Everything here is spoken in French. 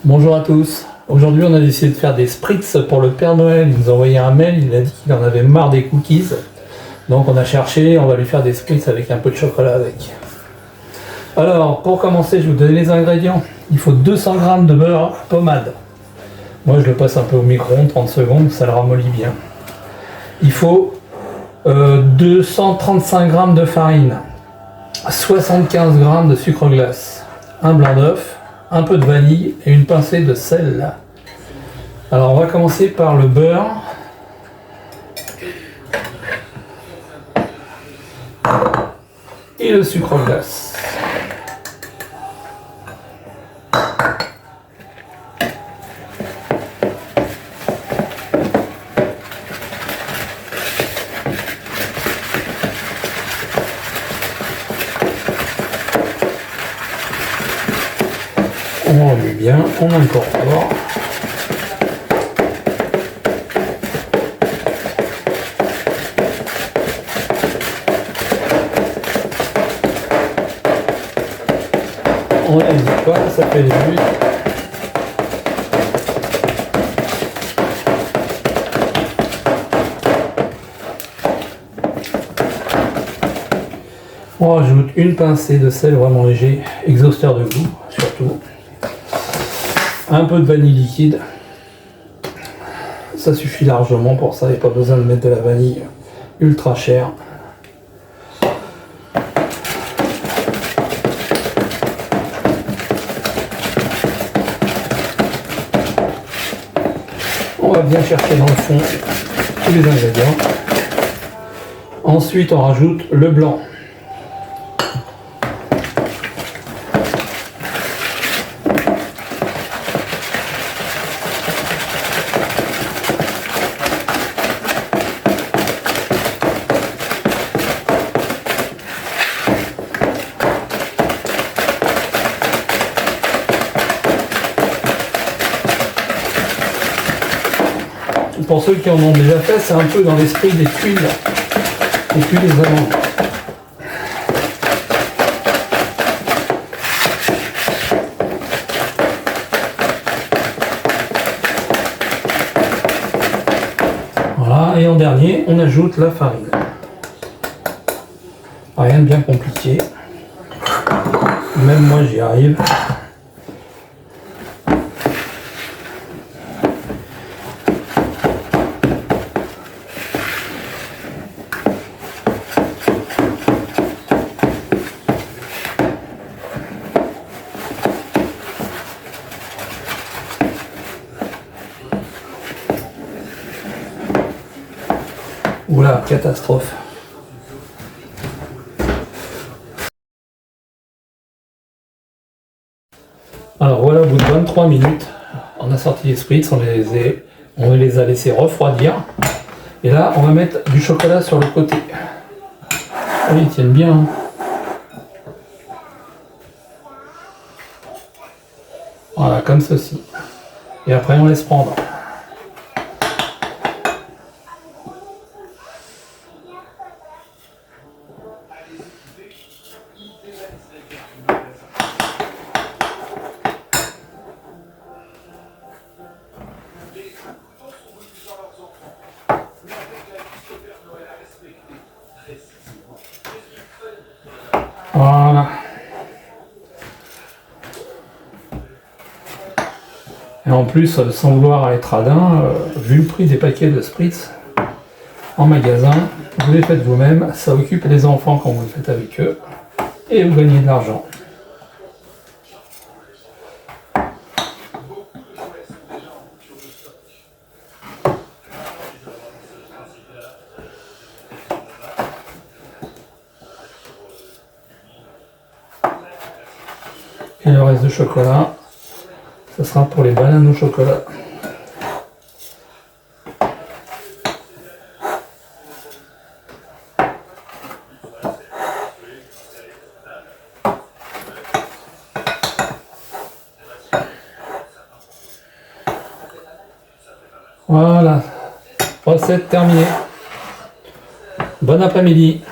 Bonjour à tous. Aujourd'hui, on a décidé de faire des spritz pour le Père Noël. Il nous a envoyé un mail, il a dit qu'il en avait marre des cookies. Donc on a cherché, on va lui faire des spritz avec un peu de chocolat avec. Alors, pour commencer, je vais vous donner les ingrédients. Il faut 200 g de beurre pommade. Moi, je le passe un peu au micro-ondes, 30 secondes, ça le ramollit bien. Il faut 235 g de farine, 75 g de sucre glace, un blanc d'œuf, un peu de vanille et une pincée de sel. Alors on va commencer par le beurre. Et le sucre glace. On remue bien, on incorpore. On n'hésite pas, ça fait des bulles. On rajoute une pincée de sel vraiment léger, exhausteur de goût surtout. Un peu de vanille liquide. Ça suffit largement pour ça, il n'y a pas besoin de mettre de la vanille ultra chère. On va bien chercher dans le fond tous les ingrédients. Ensuite, on rajoute le blanc. Pour ceux qui en ont déjà fait, c'est un peu dans l'esprit des tuiles amandes. Voilà, et en dernier, on ajoute la farine. Rien de bien compliqué. Même moi, j'y arrive. Oula, catastrophe. Alors voilà, au bout de 23 minutes, on a sorti les spritz, on les a laissés refroidir. Et là, on va mettre du chocolat sur le côté. Oh, ils tiennent bien. Hein. Voilà, comme ceci. Et après, on laisse prendre. Voilà. Et en plus, sans vouloir être radin, vu le prix des paquets de spritz en magasin, vous les faites vous-même, ça occupe les enfants quand vous le faites avec eux, et vous gagnez de l'argent. Et le reste de chocolat, ça sera pour les bananes au chocolat. Voilà, recette terminée. Bon après-midi.